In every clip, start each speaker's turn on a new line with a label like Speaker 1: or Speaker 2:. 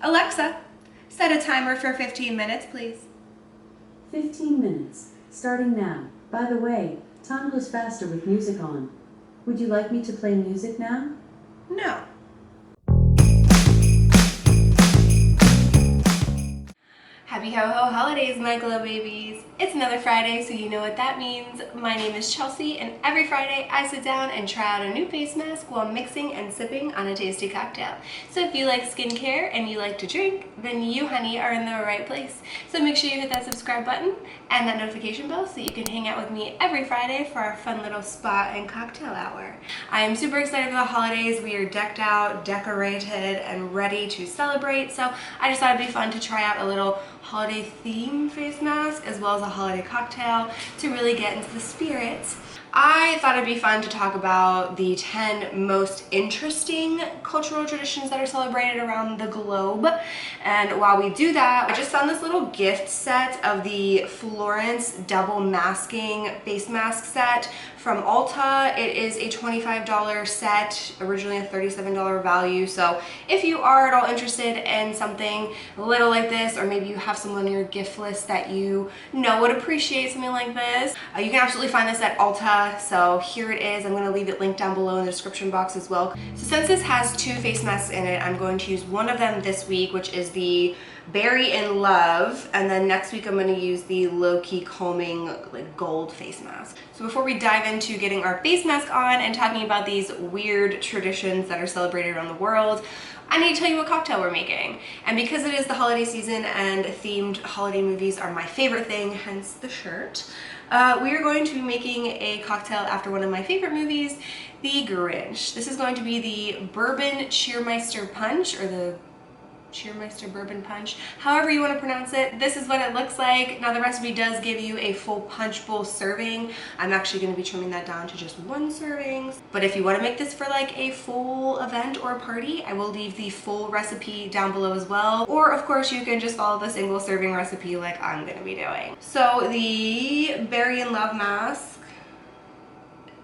Speaker 1: Alexa, set a timer for 15 minutes, please.
Speaker 2: 15 minutes, starting now. By the way, time goes faster with music on. Would you like me to play music now?
Speaker 1: No. Happy ho-ho holidays, my glow babies. It's another Friday, so you know what that means. My name is Chelsea, and every Friday I sit down and try out a new face mask while mixing and sipping on a tasty cocktail. So if you like skincare and you like to drink, then you, honey, are in the right place. So make sure you hit that subscribe button and that notification bell so you can hang out with me every Friday for our fun little spa and cocktail hour. I am super excited for the holidays. We are decked out, decorated, and ready to celebrate. So I just thought it'd be fun to try out a little holiday theme face mask as well as a holiday cocktail to really get into the spirit. I thought it'd be fun to talk about the 10 most interesting cultural traditions that are celebrated around the globe. And while we do that, I just found this little gift set of the Florence double masking face mask set from Ulta. It is a $25 set, originally a $37 value. So if you are at all interested in something little like this, or maybe you have someone on your gift list that you know would appreciate something like this, you can absolutely find this at Ulta. So here it is. I'm going to leave it linked down below in the description box as well. So since this has two face masks in it, I'm going to use one of them this week, which is the Berry in Love, and then next week I'm going to use the low-key calming like gold face mask. So before we dive into getting our face mask on and talking about these weird traditions that are celebrated around the world, I need to tell you what cocktail we're making. And because it is the holiday season and themed holiday movies are my favorite thing, hence the shirt, we are going to be making a cocktail after one of my favorite movies, The Grinch. This is going to be the Bourbon Cheermaster Punch, or the Cheermaster Bourbon Punch, however you want to pronounce it. This is what it looks like. Now the recipe does give you a full punch bowl serving. I'm actually going to be trimming that down to just one serving. But if you want to make this for like a full event or party, I will leave the full recipe down below as well. Or of course you can just follow the single serving recipe like I'm going to be doing. So the Berry in Love mask,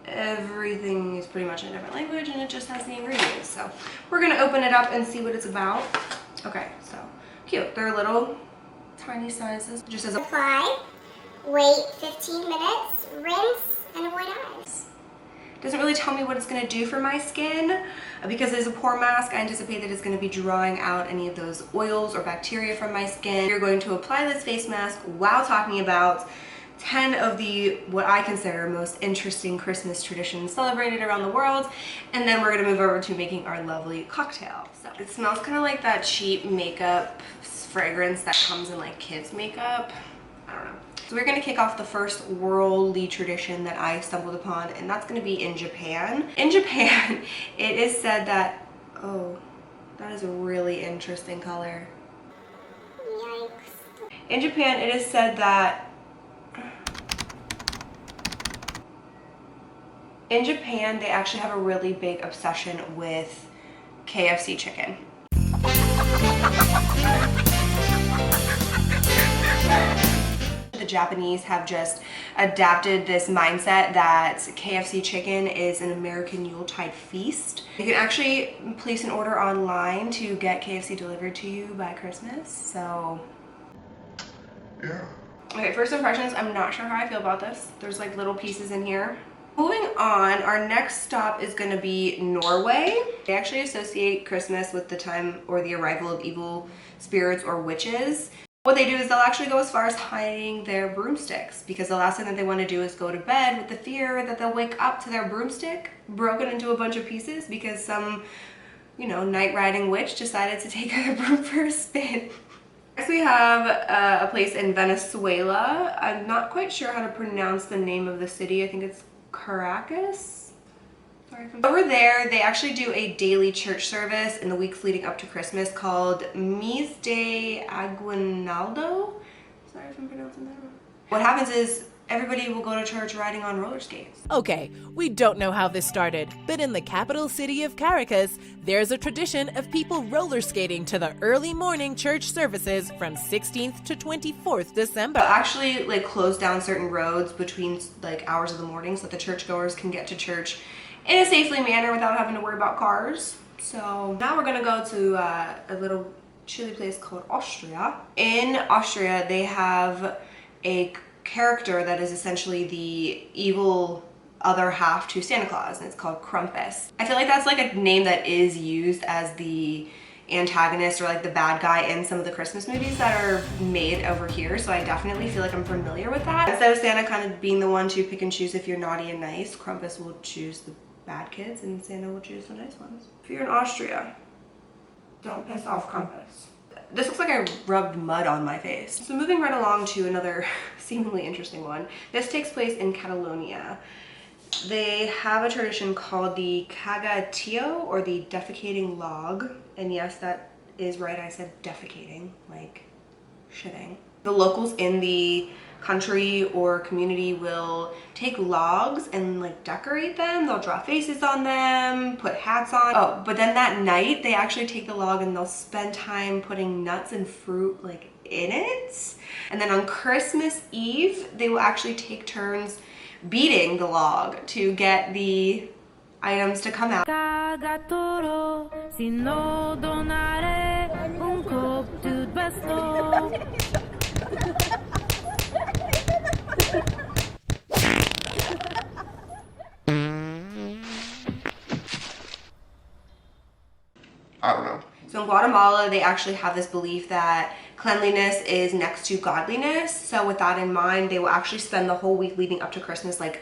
Speaker 1: everything is pretty much in a different language and it just has the ingredients. So we're going to open it up and see what it's about. Okay, so cute. They're little tiny sizes. Just as
Speaker 3: apply, wait 15 minutes, rinse, and avoid eyes.
Speaker 1: Doesn't really tell me what it's going to do for my skin. Because it's a pore mask, I anticipate that it's going to be drawing out any of those oils or bacteria from my skin. You're going to apply this face mask while talking about 10 of the, what I consider, most interesting Christmas traditions celebrated around the world, and then we're going to move over to making our lovely cocktail. So it smells kind of like that cheap makeup fragrance that comes in like kids makeup. I don't know. So we're going to kick off the first worldly tradition that I stumbled upon, and that's going to be in Japan. In Japan, it is said that, oh, that is a really interesting color.
Speaker 3: Yikes.
Speaker 1: In Japan, it is said that in Japan, they actually have a really big obsession with KFC chicken. The Japanese have just adapted this mindset that KFC chicken is an American Yuletide feast. You can actually place an order online to get KFC delivered to you by Christmas, so yeah. Okay, first impressions, I'm not sure how I feel about this. There's like little pieces in here. Moving on, our next stop is going to be Norway. They actually associate Christmas with the time or the arrival of evil spirits or witches. What they do is they'll actually go as far as hiding their broomsticks, because the last thing that they want to do is go to bed with the fear that they'll wake up to their broomstick broken into a bunch of pieces because some, you know, night riding witch decided to take their broom for a spin. Next we have a place in Venezuela. I'm not quite sure how to pronounce the name of the city. I think it's Caracas? Sorry if I'm... Over there, they actually do a daily church service in the weeks leading up to Christmas called Mise de Aguinaldo. Sorry if I'm pronouncing that wrong. What happens is everybody will go to church riding on roller skates.
Speaker 4: Okay, we don't know how this started, but in the capital city of Caracas, there's a tradition of people roller skating to the early morning church services from 16th to 24th December.
Speaker 1: Actually, like, close down certain roads between like hours of the morning so that the churchgoers can get to church in a safely manner without having to worry about cars. So now we're gonna go to a little chili place called Austria. In Austria, they have a character that is essentially the evil other half to Santa Claus, and it's called Krampus. I feel like that's like a name that is used as the antagonist or like the bad guy in some of the Christmas movies that are made over here, so I definitely feel like I'm familiar with that. Instead of Santa kind of being the one to pick and choose if you're naughty and nice, Krampus will choose the bad kids and Santa will choose the nice ones. If you're in Austria, don't piss off Krampus. This looks like I rubbed mud on my face. So moving right along to another seemingly interesting one. This takes place in Catalonia. They have a tradition called the cagatio, or the defecating log. And yes, that is right, I said defecating, like shitting. The locals in the country or community will take logs and like decorate them. They'll draw faces on them, put hats on. Oh, but then that night they actually take the log and they'll spend time putting nuts and fruit like in it. And then on Christmas Eve, they will actually take turns beating the log to get the items to come out.
Speaker 5: I don't know.
Speaker 1: So in Guatemala, they actually have this belief that cleanliness is next to godliness. So with that in mind, they will actually spend the whole week leading up to Christmas like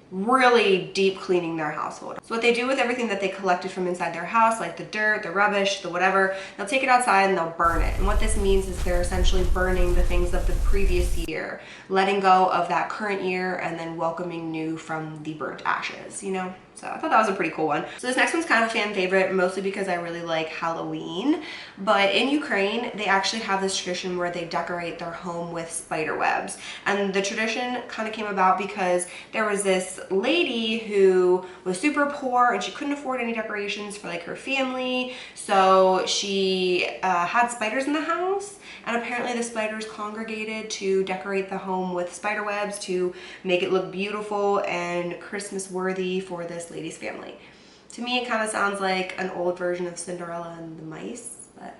Speaker 1: really deep cleaning their household. So what they do with everything that they collected from inside their house, like the dirt, the rubbish, the whatever, they'll take it outside and they'll burn it. And what this means is they're essentially burning the things of the previous year, letting go of that current year and then welcoming new from the burnt ashes, you know? So I thought that was a pretty cool one. So this next one's kind of a fan favorite, mostly because I really like Halloween. But in Ukraine, they actually have this tradition where they decorate their home with spider webs. And the tradition kind of came about because there was this lady who was super poor and she couldn't afford any decorations for like her family. So she had spiders in the house, and apparently the spiders congregated to decorate the home with spider webs to make it look beautiful and Christmas worthy for this lady's family. To me, it kind of sounds like an old version of Cinderella and the Mice, but...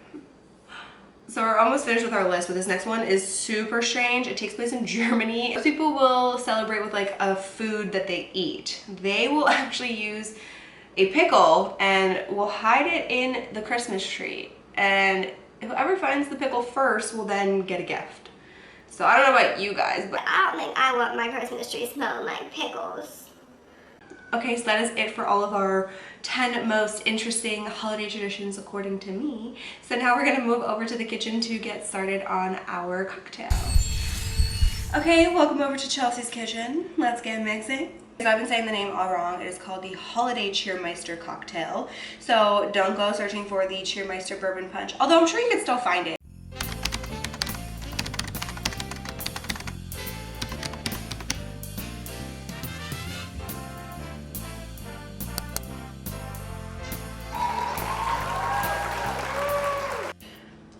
Speaker 1: So we're almost finished with our list, but this next one is super strange. It takes place in Germany. Most people will celebrate with like a food that they eat. They will actually use a pickle and will hide it in the Christmas tree. And whoever finds the pickle first will then get a gift. So I don't know about you guys, but
Speaker 3: I don't think I want my Christmas tree smelling like pickles.
Speaker 1: okay, so that is it for all of our 10 most interesting holiday traditions according to me. So now we're gonna move over to the kitchen to get started on our cocktail. Okay, welcome over to Chelsea's kitchen. Let's get mixing. I've been saying the name all wrong. It is called the Holiday Cheermaster Cocktail. So don't go searching for the Cheermaster Bourbon Punch, although I'm sure you can still find it.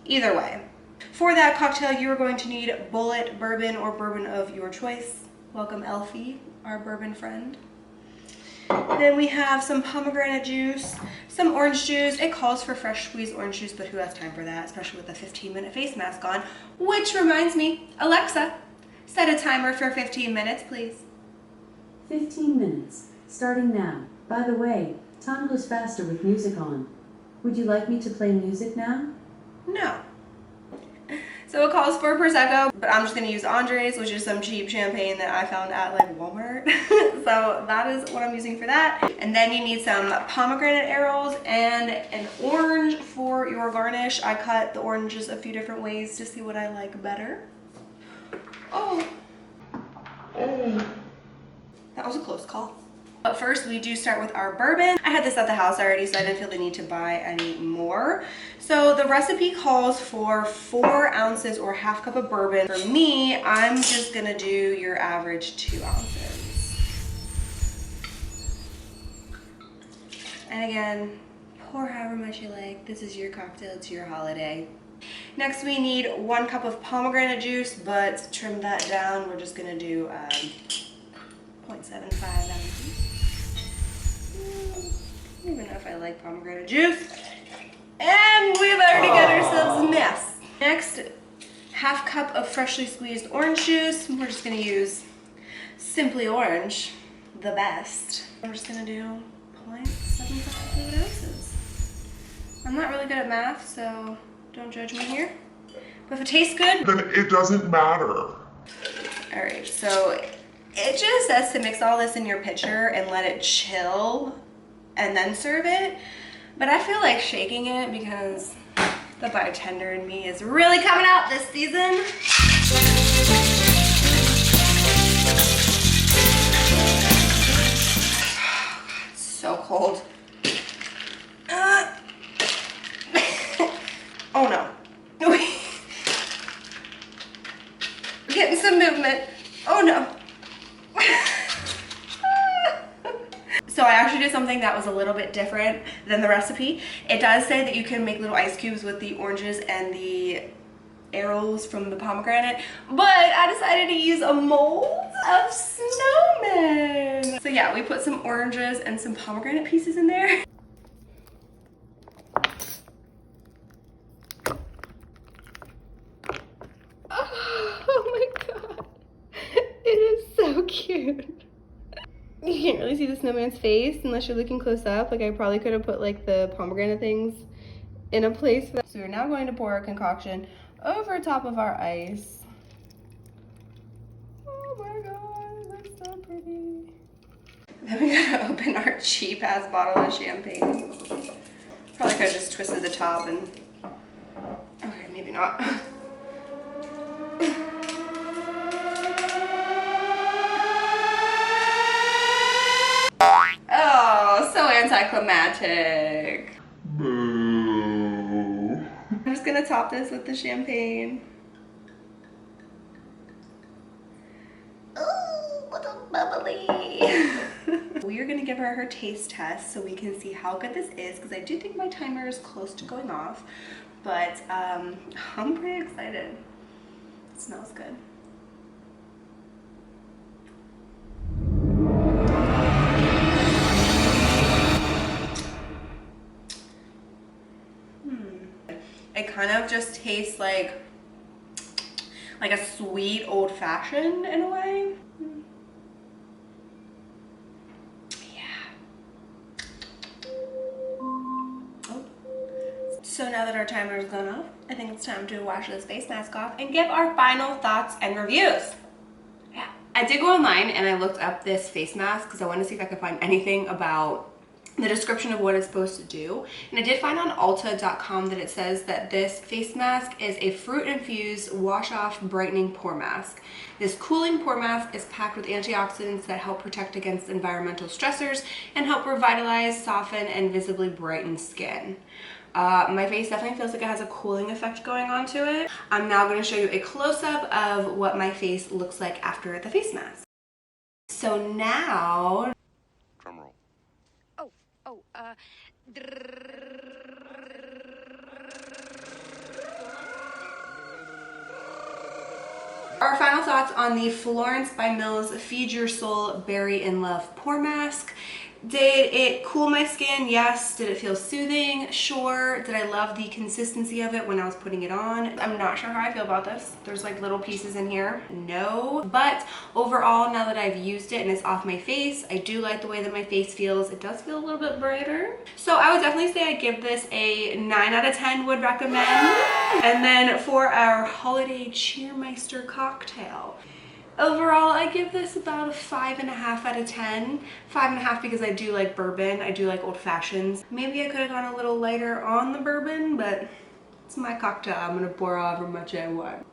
Speaker 1: Either way, for that cocktail, you are going to need Bullet Bourbon or bourbon of your choice. Welcome, Elfie, our bourbon friend. Then we have some pomegranate juice, some orange juice. It calls for fresh squeezed orange juice, but who has time for that, especially with a 15-minute face mask on? Which reminds me, Alexa, set a timer for 15 minutes, please.
Speaker 2: 15 minutes, starting now. By the way, time goes faster with music on. Would you like me to play music now?
Speaker 1: No. So it calls for Prosecco, but I'm just gonna use Andres, which is some cheap champagne that I found at like Walmart. So that is what I'm using for that. And then you need some pomegranate arils and an orange for your garnish. I cut the oranges a few different ways to see what I like better. Oh. That was a close call. But first we do start with our bourbon. I had this at the house already, so I didn't feel the need to buy any more. So the recipe calls for 4 ounces or half cup of bourbon. For me, I'm just gonna do your average 2 ounces. And again, pour however much you like. This is your cocktail, it's your holiday. Next we need 1 cup of pomegranate juice, but to trim that down, we're just gonna do 0.75 ounces. I don't even know if I like pomegranate juice. And we've already got ourselves a mess. Next, half cup of freshly squeezed orange juice. We're just gonna use Simply Orange, the best. We're just gonna do 0.7 fluid ounces. I'm not really good at math, so don't judge me here. But if it tastes good,
Speaker 5: then it doesn't matter.
Speaker 1: All right, so it just says to mix all this in your pitcher and let it chill and then serve it. But I feel like shaking it because the bartender in me is really coming out this season. It's so cold. Oh no. We're getting some movement. Oh no. So I actually did something that was a little bit different than the recipe. It does say that you can make little ice cubes with the oranges and the arils from the pomegranate, but I decided to use a mold of snowmen. So yeah, we put some oranges and some pomegranate pieces in there. Oh my god, it is so cute. You can't really see the snowman's face unless you're looking close up. Like I probably could have put like the pomegranate things in a place. So we're now going to pour our concoction over top of our ice. Oh my god, it looks so pretty. Then we gotta open our cheap ass bottle of champagne. Probably could have just twisted the top and, okay, maybe not. Oh, so anticlimactic.
Speaker 5: Boo.
Speaker 1: I'm just gonna top this with the champagne. Ooh, what a bubbly. We are gonna give her taste test so we can see how good this is, because I do think my timer is close to going off, but I'm pretty excited. It smells good. It kind of just tastes like a sweet old fashioned in a way. Yeah. Oh. So now that our timer has gone off, I think it's time to wash this face mask off and give our final thoughts and reviews. Yeah. I did go online and I looked up this face mask because I wanted to see if I could find anything about the description of what it's supposed to do. And I did find on Ulta.com that it says that this face mask is a fruit-infused wash-off brightening pore mask. This cooling pore mask is packed with antioxidants that help protect against environmental stressors and help revitalize, soften, and visibly brighten skin. My face definitely feels like it has a cooling effect going on to it. I'm now going to show you a close-up of what my face looks like after the face mask. So now, our final thoughts on the Florence by Mills Feed Your Soul Berry in Love Pore Mask. Did it cool my skin? Yes. Did it feel soothing? Sure. Did I love the consistency of it when I was putting it on? I'm not sure how I feel about this. There's like little pieces in here. No. But overall, now that I've used it and it's off my face, I do like the way that my face feels. It does feel a little bit brighter. So I would definitely say I give this a 9 out of 10 would recommend. And then for our holiday Cheermaster cocktail, overall, I give this about a 5.5 out of 10. 5.5 because I do like bourbon. I do like old fashions. Maybe I could have gone a little lighter on the bourbon, but it's my cocktail. I'm gonna pour however much I want.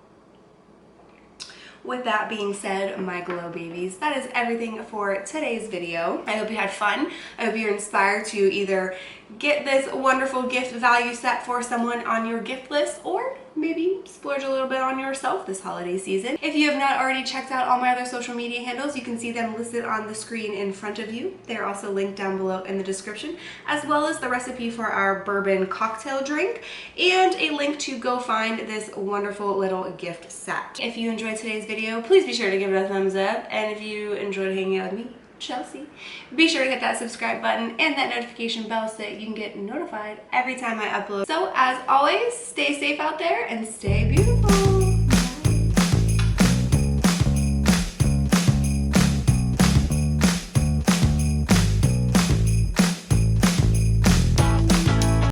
Speaker 1: With that being said, my glow babies, that is everything for today's video. I hope you had fun. I hope you're inspired to either get this wonderful gift value set for someone on your gift list, or maybe splurge a little bit on yourself this holiday season. If you have not already checked out all my other social media handles, you can see them listed on the screen in front of you. They're also linked down below in the description, as well as the recipe for our bourbon cocktail drink and a link to go find this wonderful little gift set. If you enjoyed today's video, please be sure to give it a thumbs up, and if you enjoyed hanging out with me, Chelsea. Be sure to hit that subscribe button and that notification bell so that you can get notified every time I upload. So as always, stay safe out there and stay beautiful.